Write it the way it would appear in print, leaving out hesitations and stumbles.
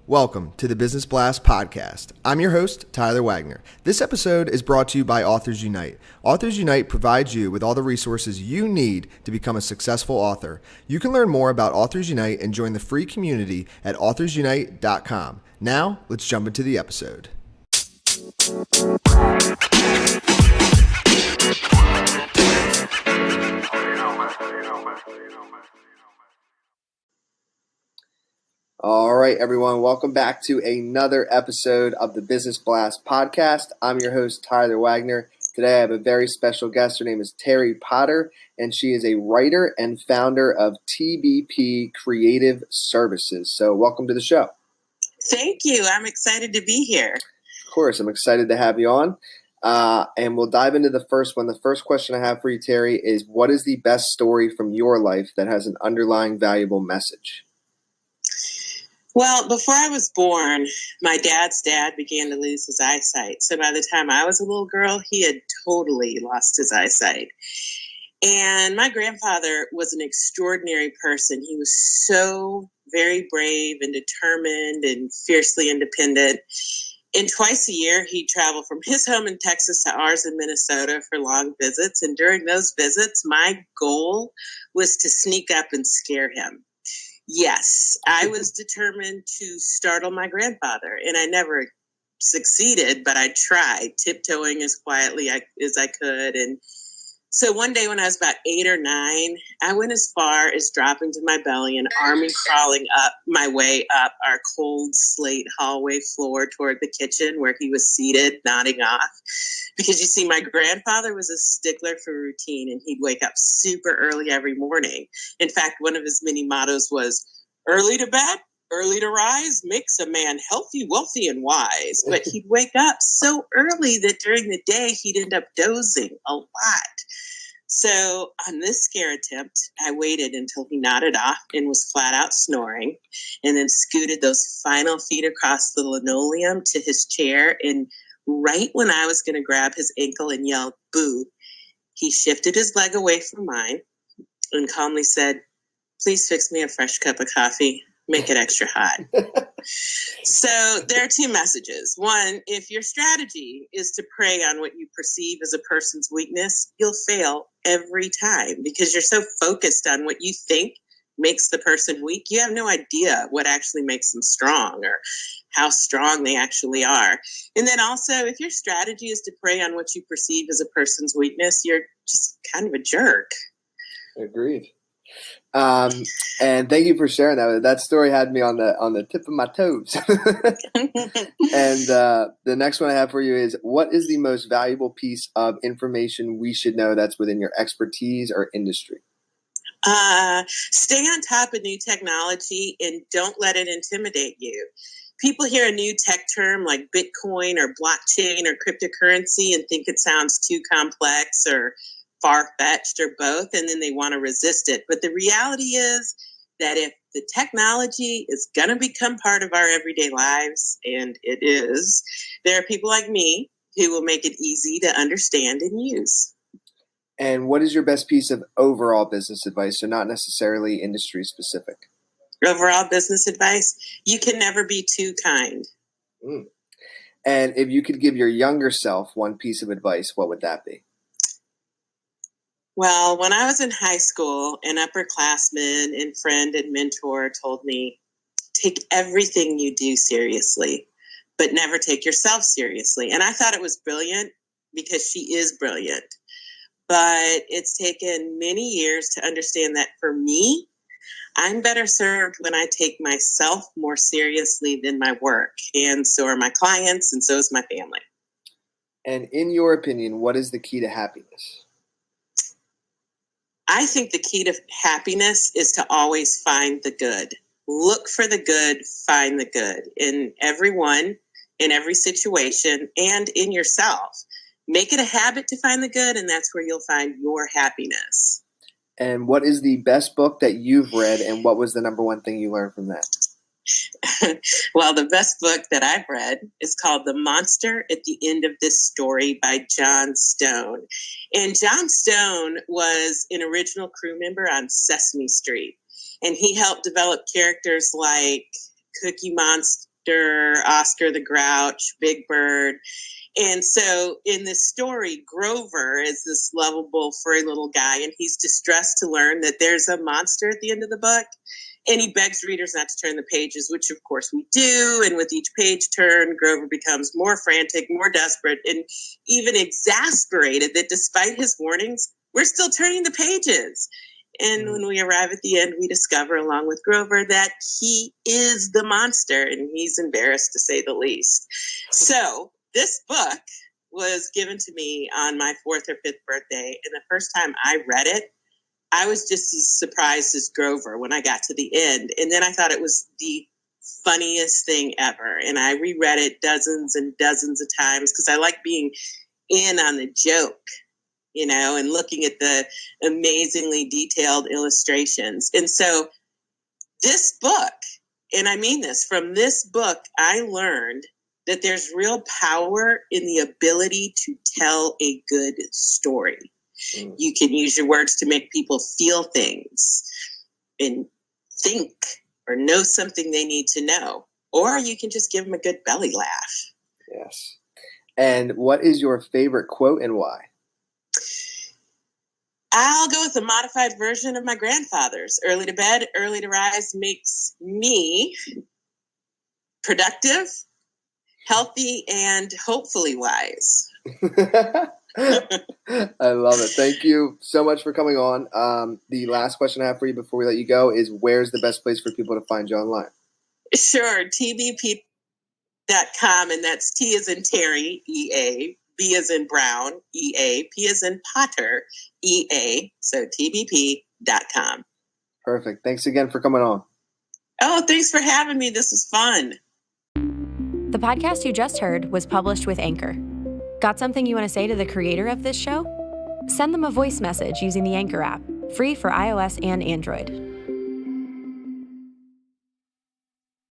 Welcome to the Business Blast podcast. I'm your host, Tyler Wagner. This episode is brought to you by Authors Unite. Authors Unite provides you with all the resources you need to become a successful author. You can learn more about Authors Unite and join the free community at authorsunite.com. Now, let's jump into the episode. All right, everyone. Welcome back to another episode of the Business Blast podcast. I'm your host, Tyler Wagner. Today, I have a very special guest. Her name is Terri Potter, and she is a writer and founder of Teabeapea Creative Services. So welcome to the show. Thank you. I'm excited to be here. Of course, I'm excited to have you on. And we'll dive into the first one. The first question I have for you, Terri, is what is the best story from your life that has an underlying valuable message? Well, before I was born, my dad's dad began to lose his eyesight. So by the time I was a little girl, he had totally lost his eyesight. And my grandfather was an extraordinary person. He was so very brave and determined and fiercely independent. And twice a year, he'd travel from his home in Texas to ours in Minnesota for long visits. And during those visits, my goal was to sneak up and scare him. Yes, I was determined to startle my grandfather, and I never succeeded, but I tried, tiptoeing as quietly as I could. And so one day when I was about 8 or 9, I went as far as dropping to my belly and army crawling up my way up our cold slate hallway floor toward the kitchen where he was seated, nodding off. Because you see, my grandfather was a stickler for routine, and he'd wake up super early every morning. In fact, one of his many mottos was, early to bed, early to rise, makes a man healthy, wealthy, and wise. But he'd wake up so early that during the day, he'd end up dozing a lot. So on this scare attempt, I waited until he nodded off and was flat out snoring, and then scooted those final feet across the linoleum to his chair. And right when I was going to grab his ankle and yell, boo, he shifted his leg away from mine and calmly said, please fix me a fresh cup of coffee. Make it extra hot. So there are two messages. One, if your strategy is to prey on what you perceive as a person's weakness, you'll fail every time because you're so focused on what you think makes the person weak. You have no idea what actually makes them strong or how strong they actually are. And then also, if your strategy is to prey on what you perceive as a person's weakness, you're just kind of a jerk. Agreed. And thank you for sharing that. That story had me on the tip of my toes. And the next one I have for you is, what is the most valuable piece of information we should know that's within your expertise or industry? Stay on top of new technology and don't let it intimidate you. People hear a new tech term like Bitcoin or blockchain or cryptocurrency and think it sounds too complex or far-fetched or both, and then they want to resist it. But the reality is that if the technology is going to become part of our everyday lives, and it is, there are people like me who will make it easy to understand and use. And what is your best piece of overall business advice, so not necessarily industry specific? Overall business advice, you can never be too kind. And if you could give your younger self one piece of advice, what would that be? Well, when I was in high school, an upperclassman and friend and mentor told me, take everything you do seriously, but never take yourself seriously. And I thought it was brilliant because she is brilliant. But it's taken many years to understand that for me, I'm better served when I take myself more seriously than my work. And so are my clients, and so is my family. And in your opinion, what is the key to happiness? I think the key to happiness is to always find the good. Look for the good, find the good in everyone, in every situation, and in yourself. Make it a habit to find the good, and that's where you'll find your happiness. And what is the best book that you've read, and what was the number one thing you learned from that? Well, the best book that I've read is called The Monster at the End of This Story by John Stone. And John Stone was an original crew member on Sesame Street. And he helped develop characters like Cookie Victor, Oscar the Grouch, Big Bird. And so in this story, Grover is this lovable, furry little guy, and he's distressed to learn that there's a monster at the end of the book. And he begs readers not to turn the pages, which of course we do. And with each page turn, Grover becomes more frantic, more desperate, and even exasperated that despite his warnings, we're still turning the pages. And when we arrive at the end, we discover, along with Grover, that he is the monster, and he's embarrassed to say the least. So this book was given to me on my 4th or 5th birthday, and the first time I read it, I was just as surprised as Grover when I got to the end. And then I thought it was the funniest thing ever. And I reread it dozens and dozens of times because I like being in on the joke, you know, and looking at the amazingly detailed illustrations. And so this book, and I mean this, from this book, I learned that there's real power in the ability to tell a good story. You can use your words to make people feel things and think or know something they need to know. Or you can just give them a good belly laugh. Yes. And what is your favorite quote and why? I'll go with a modified version of my grandfather's. Early to bed, early to rise makes me productive, healthy, and hopefully wise. I love it. Thank you so much for coming on. The last question I have for you before we let you go is, where's the best place for people to find you online? Sure. Teabeapea.com, and that's T as in Terry, E-A, B as in Brown, E-A, P as in Potter, E-A, so Teabeapea.com. Perfect. Thanks again for coming on. Oh, thanks for having me. This is fun. The podcast you just heard was published with Anchor. Got something you want to say to the creator of this show? Send them a voice message using the Anchor app, free for iOS and Android.